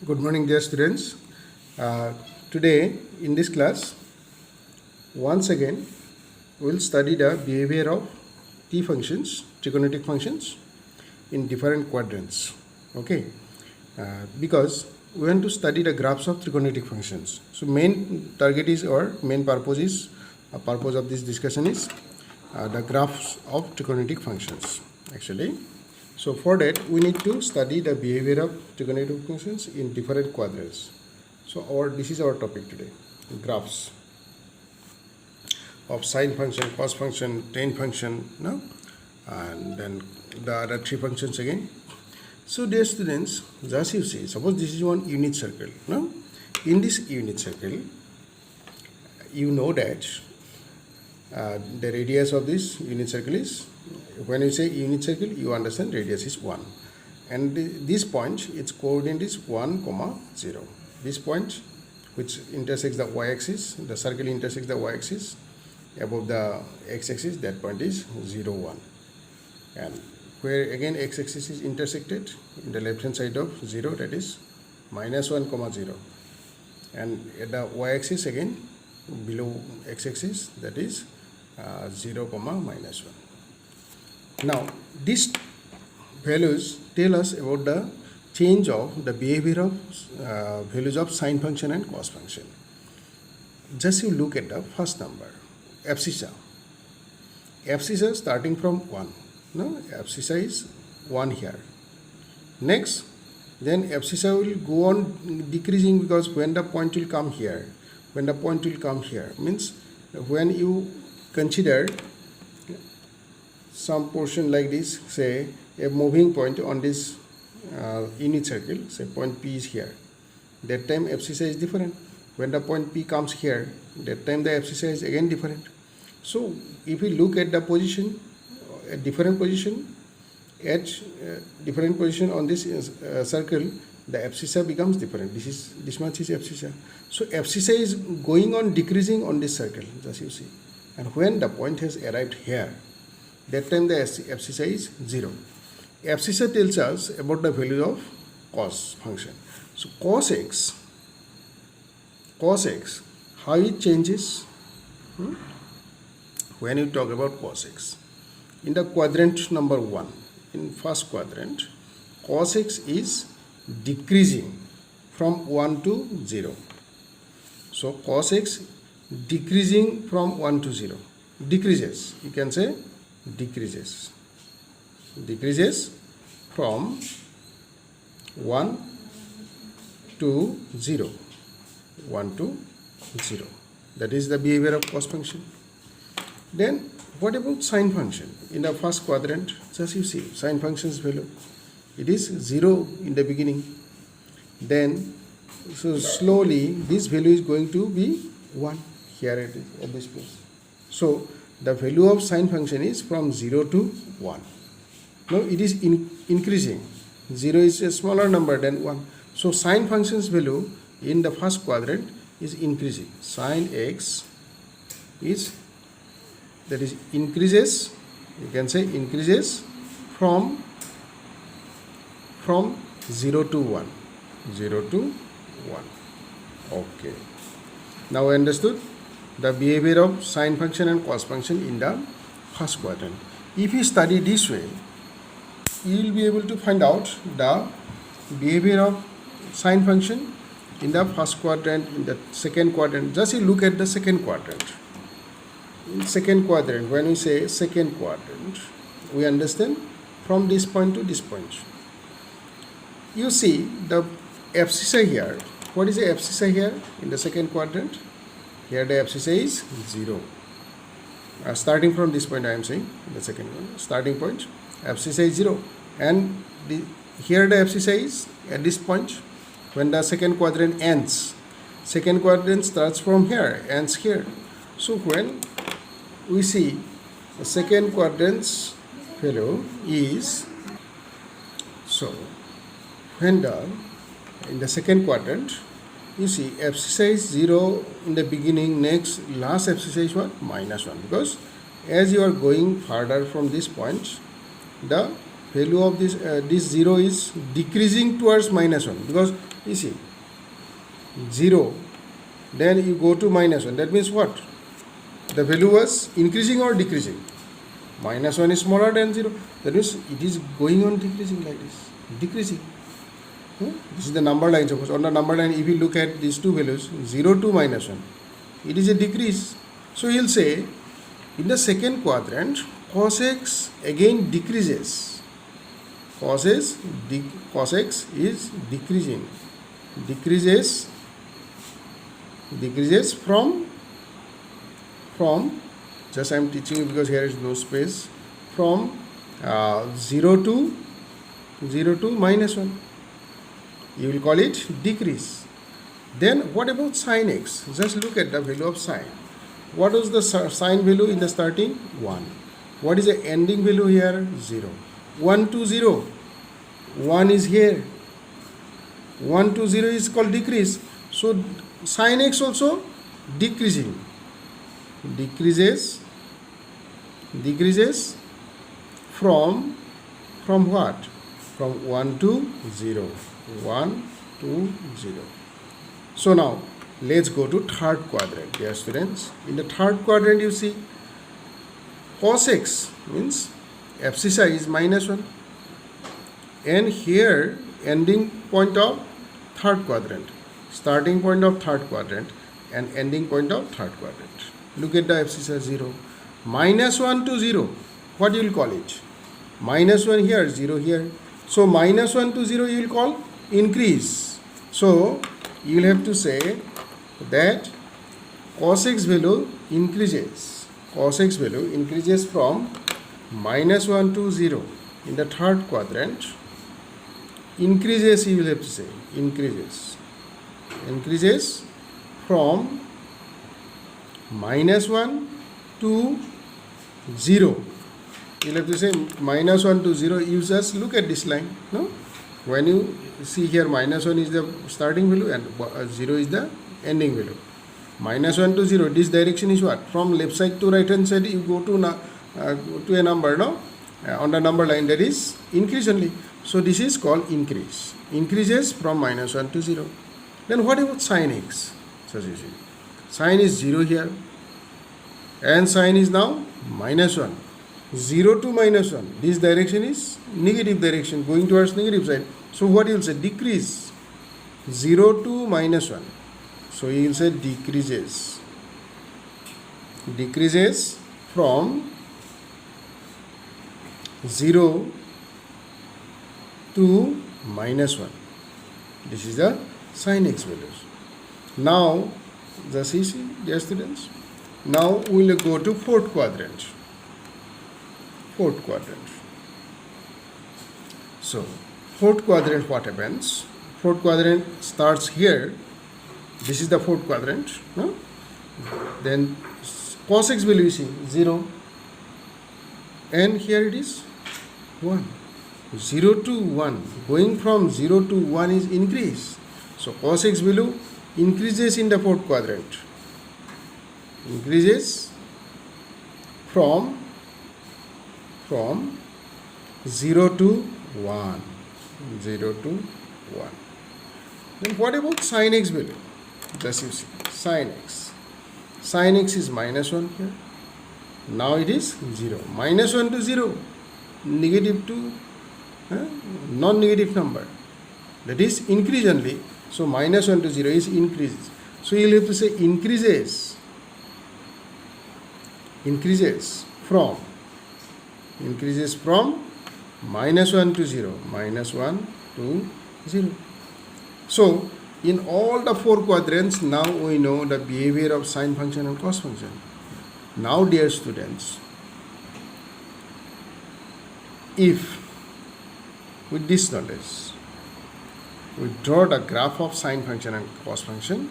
Good morning, dear students. Today, in this class, once again, we'll study the behavior of T functions, trigonometric functions, in different quadrants. Okay, because we want to study the graphs of trigonometric functions. So, main target is or main purpose is purpose of this discussion is the graphs of trigonometric functions. Actually. So for that, we need to study the behavior of trigonometric functions in different quadrants. So this is our topic today, graphs of sine function, cos function, tan function, no? And then the other three functions again. So dear students, just you see, suppose this is one unit circle, no? In this unit circle, you know that the radius of this unit circle is, when you say unit circle, you understand radius is 1, and this point, its coordinate is 1, 0. This point which intersects the y-axis, the circle intersects the y-axis above the x-axis, that point is 0, 1, and where again x-axis is intersected in the left hand side of 0, that is -1, 0, and at the y-axis again below x-axis, that is 0, -1. Now, these values tell us about the change of the behavior of values of sine function and cos function. Just you look at the first number, abscissa. Abscissa starting from 1. No, abscissa is 1 here. Next, then abscissa will go on decreasing, because when the point will come here, means when you consider some portion like this, say a moving point on this unit circle, say point P is here, that time abscissa is different. When the point P comes here, that time the abscissa is again different. So if we look at the position, at different position on this circle, the abscissa becomes different. This much is abscissa. So abscissa is going on decreasing on this circle, just you see. And when the point has arrived here, that time the abscissa is 0. Abscissa tells us about the value of cos function. So cos x, how it changes? When you talk about cos x, in the quadrant number 1, in first quadrant, cos x is decreasing from 1 to 0. So cos x decreasing from 1 to 0, decreases, you can say decreases from 1 to 0, that is the behavior of cos function. Then what about sine function? In the first quadrant, just you see sine function's value, it is 0 in the beginning, then so slowly this value is going to be 1 here at this place. So the value of sine function is from 0 to 1. Now it is increasing. 0 is a smaller number than 1. So sine function's value in the first quadrant is increasing. Sine x is, that is increases, you can say increases from 0 to 1. Okay. Now I understood the behavior of sine function and cos function in the first quadrant. If you study this way, you will be able to find out the behavior of sine function in the first quadrant, in the second quadrant. Just you look at the second quadrant. In second quadrant, when we say second quadrant, we understand from this point to this point. You see the abscissa here. What is the abscissa here in the second quadrant? Here the abscissa is 0. Starting from this point, I am saying the second one, starting point, abscissa is 0, and here the abscissa is at this point. When the second quadrant ends, second quadrant starts from here, ends here. So when we see the second quadrant's value is, so when in the second quadrant, you see abscissa is 0 in the beginning, next last abscissa is what? -1, because as you are going further from this point, the value of this 0 is decreasing towards minus 1, because you see 0, then you go to minus 1. That means what? The value was increasing or decreasing? Minus 1 is smaller than 0. That means it is going on decreasing like this. Decreasing. This is the number line. Suppose on the number line, if you look at these two values, 0 to minus 1, it is a decrease. So you will say, in the second quadrant, cos x again decreases. Cos x is decreasing. Decreases from just I am teaching you because here is no space, from 0 to minus 1. You will call it decrease. Then what about sin x? Just look at the value of sin. What was the sin value in the starting? 1. What is the ending value here? 0. 1 to 0. 1 is here. 1 to 0 is called decrease. So sin x also decreasing. Decreases from what? From 1 to 0. 1 to 0. So now let's go to third quadrant, dear students. In the third quadrant, you see cos x means abscissa is minus 1, and here ending point of third quadrant, starting point of third quadrant and ending point of third quadrant. Look at the abscissa 0. Minus 1 to 0. What you will call it? Minus 1 here, 0 here. So minus 1 to 0 you will call increase. So you will have to say that cos x value increases. Cos x value increases from minus 1 to 0 in the third quadrant. Increases, you will have to say, increases from minus 1 to 0. You will have to say minus 1 to 0. You just look at this line. No? When you see here, minus 1 is the starting value and 0 is the ending value. Minus 1 to 0, this direction is what? From left side to right hand side, you go to a number, no? On the number line, that is increase only. So this is called increase. Increases from minus 1 to 0. Then what about sin x? So you see, sin is 0 here, and sin is now minus 1. 0 to minus 1. This direction is negative direction, going towards negative side. So what you will say? Decrease. 0 to minus 1. So you will say decreases. Decreases from 0 to minus 1. This is the sin x values. Now, just see, dear students. Now we will go to fourth quadrant. Fourth quadrant. So, fourth quadrant, what happens? Fourth quadrant starts here. This is the fourth quadrant. No? Then cos x value is 0. And here it is 1. 0 to 1. Going from 0 to 1 is increase. So cos x value increases in the fourth quadrant. Increases from 0 to 1. 0 to 1. Then what about sin x value? Just you see, sin x. Sin x is minus 1 here. Now it is 0. Minus 1 to 0. Negative to non-negative number. That is increase only. So minus 1 to 0 is increase. So you will have to say increases. Increases from minus 1 to 0. Minus 1 to 0. So in all the four quadrants, now we know the behavior of sine function and cos function. Now, dear students, if with this knowledge we draw the graph of sine function and cos function,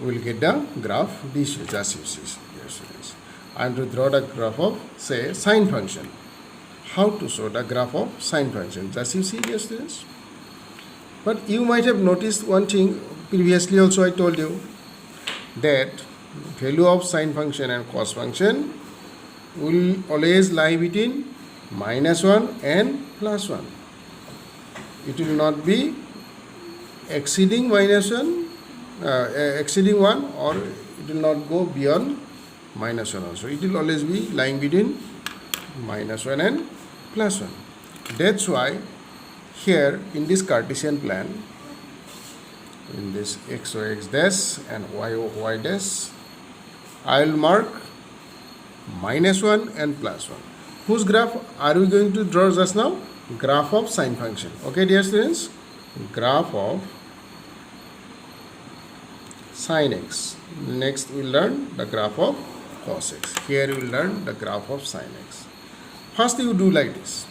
we will get the graph this way. Just you see, dear students. I am to draw the graph of, say, sine function. How to show the graph of sine function? Just you see, dear students. But you might have noticed one thing, previously also I told you that value of sine function and cos function will always lie between -1 and +1. It will not be exceeding -1, exceeding 1, or it will not go beyond -1 also. It will always be lying between -1 and +1. That's why here in this Cartesian plan, in this x o x dash and y o y dash, I will mark -1 and +1. Whose graph are we going to draw just now? Graph of sine function. Okay, dear students, graph of sine x. Next we will learn the graph of cos x. Here we will learn the graph of sine x. First you do like this: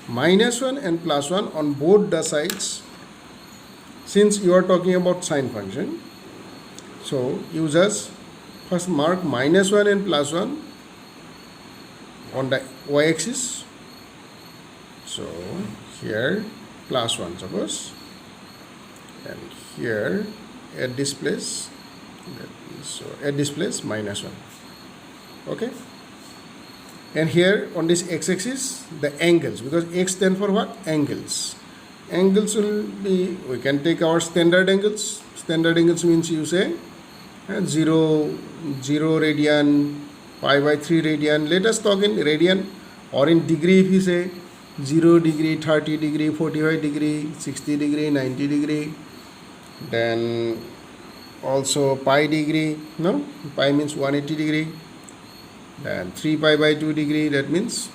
-1 and +1 on both the sides. Since you are talking about sine function, so you just first mark -1 and +1 on the y-axis. So here +1 suppose, and here at this place, so at this place -1. Okay, and here on this x-axis the angles, because x stands for what? Angles. Angles will be, we can take our standard angles. Standard angles means you say 0 radian, pi by 3 radian. Let us talk in radian, or in degree if you say 0 degree, 30 degree, 45 degree, 60 degree, 90 degree. Then also pi degree, no? Pi means 180 degree. Then 3 pi by 2 degree, that means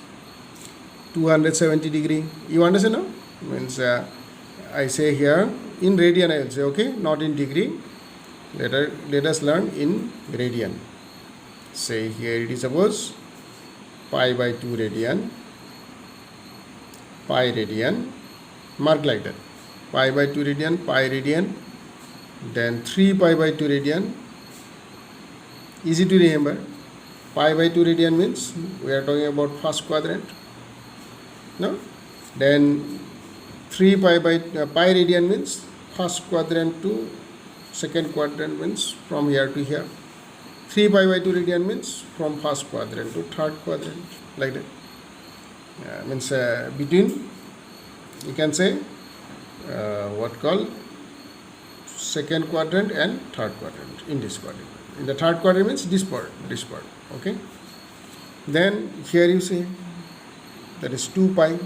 270 degree. You understand now? Means I say here in radian I will say, okay, not in degree. Let us learn in radian. Say here it is suppose pi by 2 radian, pi radian, mark like that, pi by 2 radian, pi radian, then 3 pi by 2 radian. Easy to remember. Pi by 2 radian means we are talking about first quadrant, no? Then 3 pi by pi radian means first quadrant to second quadrant, means from here to here. 3 pi by 2 radian means from first quadrant to third quadrant, like that. Means between, you can say what called second quadrant and third quadrant, in this quadrant. In the third quadrant means this part. Okay. Then here you say that is 2 pi.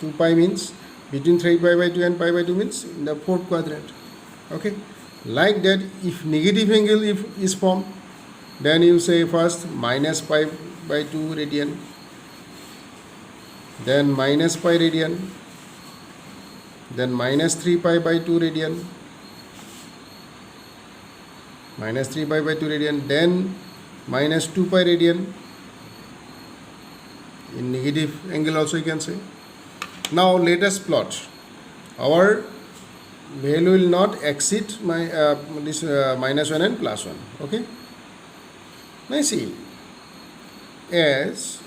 2 pi means between 3 pi by 2 and pi by 2 means in the fourth quadrant. Okay. Like that, if negative angle is formed, then you say first minus pi by 2 radian, then minus pi radian, then minus 3 pi by 2 radian, minus 3 pi by 2 radian, then minus 2 pi radian. In negative angle also you can say. Now let us plot. Our value will not exceed this -1 and +1. Okay. Now see, as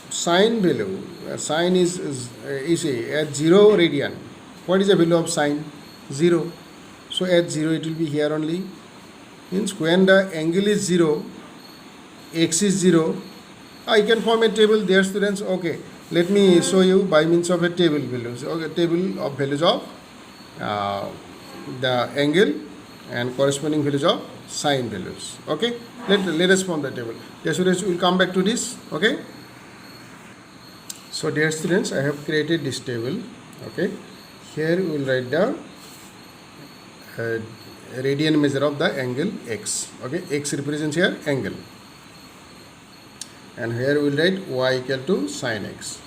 sine value, sine is at 0 radian. What is the value of sine? 0. So at 0 it will be here only. Means when the angle is 0, x is 0, I can form a table there, students. Okay, let me show you by means of a table values. Okay, table of values of the angle and corresponding values of sine values. Okay, let us form the table. Dear students, we will come back to this. Okay, so dear students, I have created this table. Okay, here we will write the radian measure of the angle x. Okay, x represents here angle, and here we will write y equal to sine x,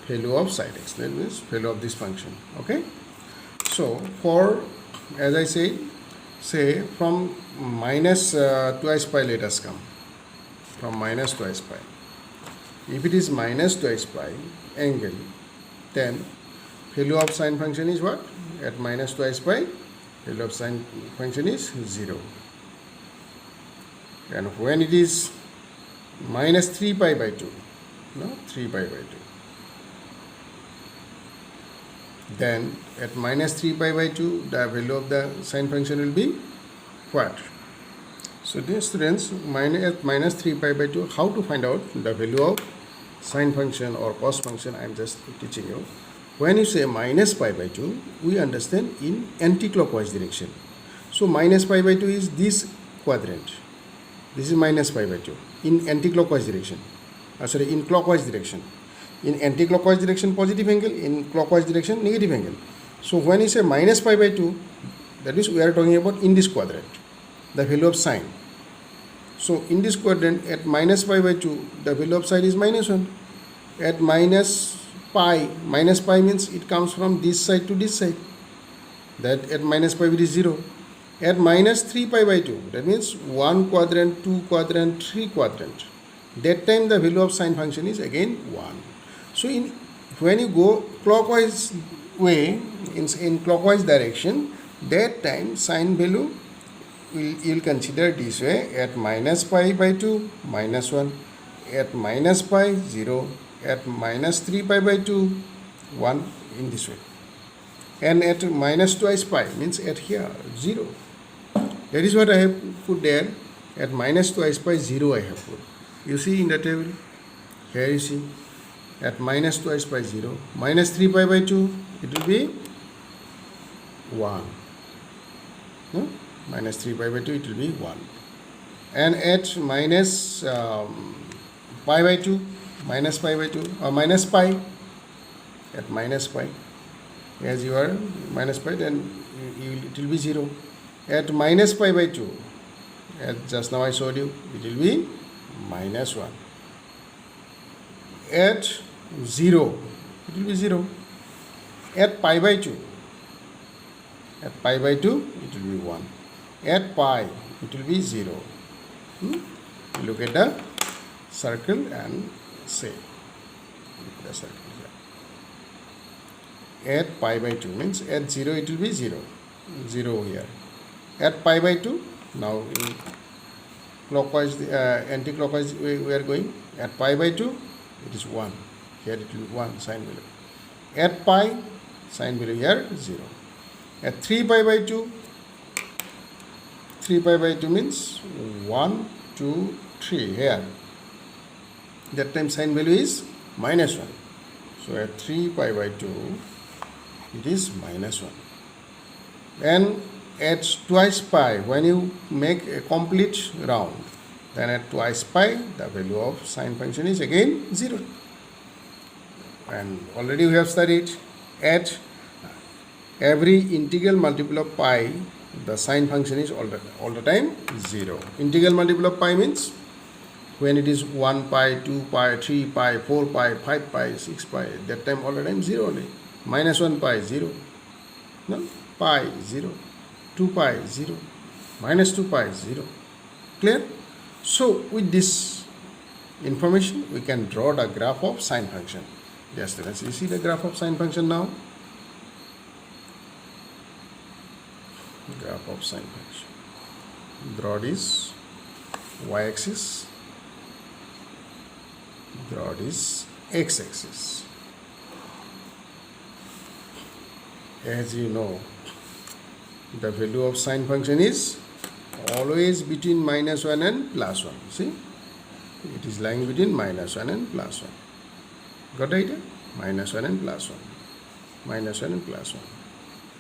value of sine x, that means value of this function. Okay, so for, as I say from minus twice pi, let us come from minus twice pi. If it is minus twice pi angle, then value of sine function is what? At minus twice pi, value of sine function is 0. And when it is minus 3 pi by 2, no, 3 pi by 2, then at minus 3 pi by 2, the value of the sine function will be what? So dear students, at minus 3 pi by 2, how to find out the value of sine function or cos function, I am just teaching you. When you say minus pi by 2, we understand in anti-clockwise direction. So minus pi by 2 is this quadrant. This is minus pi by 2 in anti-clockwise direction. Sorry, in clockwise direction. In anti-clockwise direction, positive angle. In clockwise direction, negative angle. So when you say minus pi by 2, that is we are talking about in this quadrant, the value of sine. So in this quadrant at minus pi by 2, the value of sine is minus 1. At minus pi means it comes from this side to this side. That at minus pi it is 0. At minus 3 pi by 2, that means 1 quadrant, 2 quadrant, 3 quadrant. That time the value of sine function is again 1. So when you go clockwise way, in clockwise direction, that time sine value you'll consider this way: at minus pi by 2, minus 1, at minus pi 0, at minus 3 pi by 2, 1, in this way. And at minus twice pi means at here 0. That is what I have put there. At minus twice pi 0 I have put. You see in the table, here you see, at minus twice pi 0, minus 3 pi by 2, it will be 1. No? Minus 3 pi by 2, it will be 1. And at minus pi by 2, minus pi by 2, or minus pi, at minus pi, as you are minus pi, then it will be 0. At minus pi by 2, as just now I showed you, it will be minus 1. At 0, it will be 0. At pi by 2, at pi by 2, it will be 1. At pi, it will be 0. Look at the circle and say. Look at the circle here. At pi by 2 means at 0 it will be 0. 0 here. At pi by 2, now in clockwise, anti-clockwise way we are going. At pi by 2, it is 1. Here it will be 1 sine value. At pi, sine value here 0. At 3 pi by 2, 3 pi by 2 means 1, 2, 3 here. That time sine value is minus 1. So at 3 pi by 2, it is minus 1. And at twice pi, when you make a complete round, then at twice pi, the value of sine function is again 0. And already we have studied at every integral multiple of pi, the sine function is all the time 0. Integral multiple of pi means when it is 1 pi, 2 pi, 3 pi, 4 pi, 5 pi, 6 pi, that time all the time 0 only. Minus 1 pi 0. No? Pi 0. 2 pi 0. Minus 2 pi 0. Clear? So with this information we can draw the graph of sine function. Yes, students, you see the graph of sine function now? Graph of sine function. Draw this y-axis. Draw this x-axis. As you know, the value of sine function is always between minus 1 and plus 1. See? It is lying between minus 1 and plus 1. Got the idea? Minus 1 and plus 1. Minus 1 and plus 1.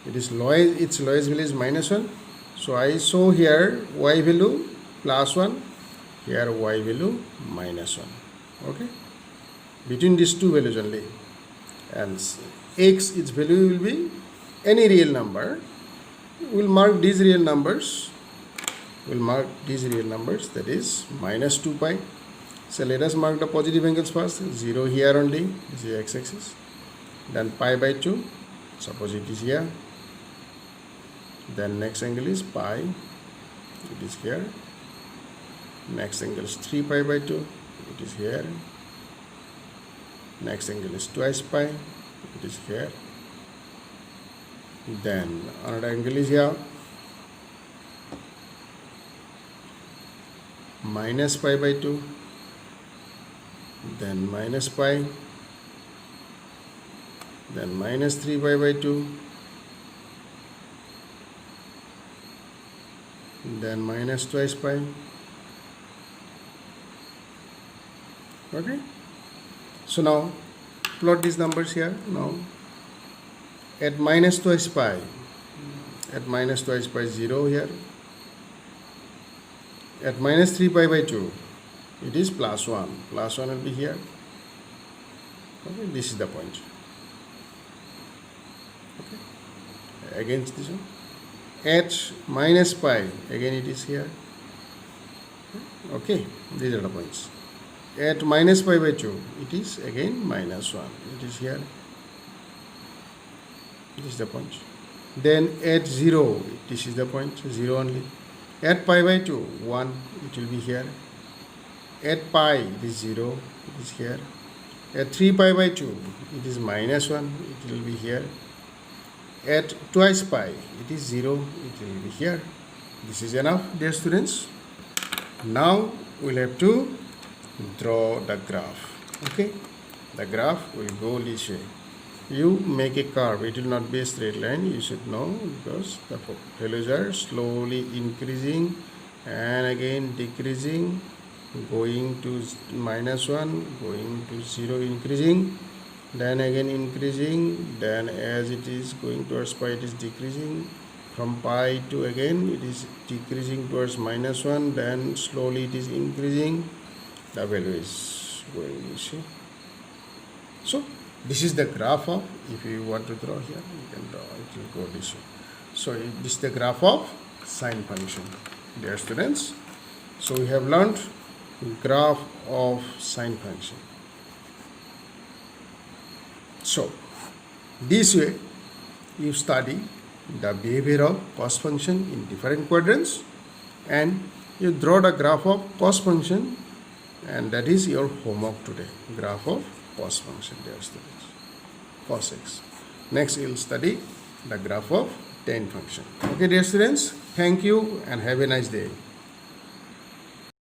It is its lowest value is minus 1. So I show here y value plus 1. Here y value minus 1. Okay? Between these two values only. And x, its value will be any real number. We will mark these real numbers. We will mark these real numbers, that is minus 2 pi. So let us mark the positive angles first. 0 here only, this is x-axis. Then pi by 2, suppose it is here. Then next angle is pi, it is here. Next angle is 3 pi by 2, it is here. Next angle is twice pi, it is here. Then another angle is here. Minus pi by 2. Then minus pi. Then minus 3 pi by 2. Then minus twice pi. Okay. So now plot these numbers here. Now at minus twice pi, 0 here. At minus 3 pi by 2, it is plus 1. Plus 1 will be here. Okay, this is the point. Okay. Against this one. At minus pi, again it is here. Okay, these are the points. At minus pi by 2, it is again minus 1. It is here. This is the point. Then at 0, this is the point, 0 only. At pi by 2, 1, it will be here. At pi, it is 0, it is here. At 3 pi by 2, it is minus 1, it will be here. At twice pi, it is 0, it will be here. This is enough, dear students. Now we'll have to draw the graph. Okay, the graph will go this way. You make a curve, it will not be a straight line, you should know, because the values are slowly increasing and again decreasing, going to minus 1, going to 0, increasing, then again increasing, then as it is going towards pi, it is decreasing. From pi to again it is decreasing towards minus 1, then slowly it is increasing. The value is going this way. So this is the graph of, if you want to draw here, you can draw, it will go this way. So this is the graph of sine function, dear students. So we have learned graph of sine function. So this way you study the behavior of cos function in different quadrants and you draw the graph of cos function, and that is your homework today, graph of cos function, dear students, cos x. Next you will study the graph of tan function. Okay, dear students, thank you and have a nice day.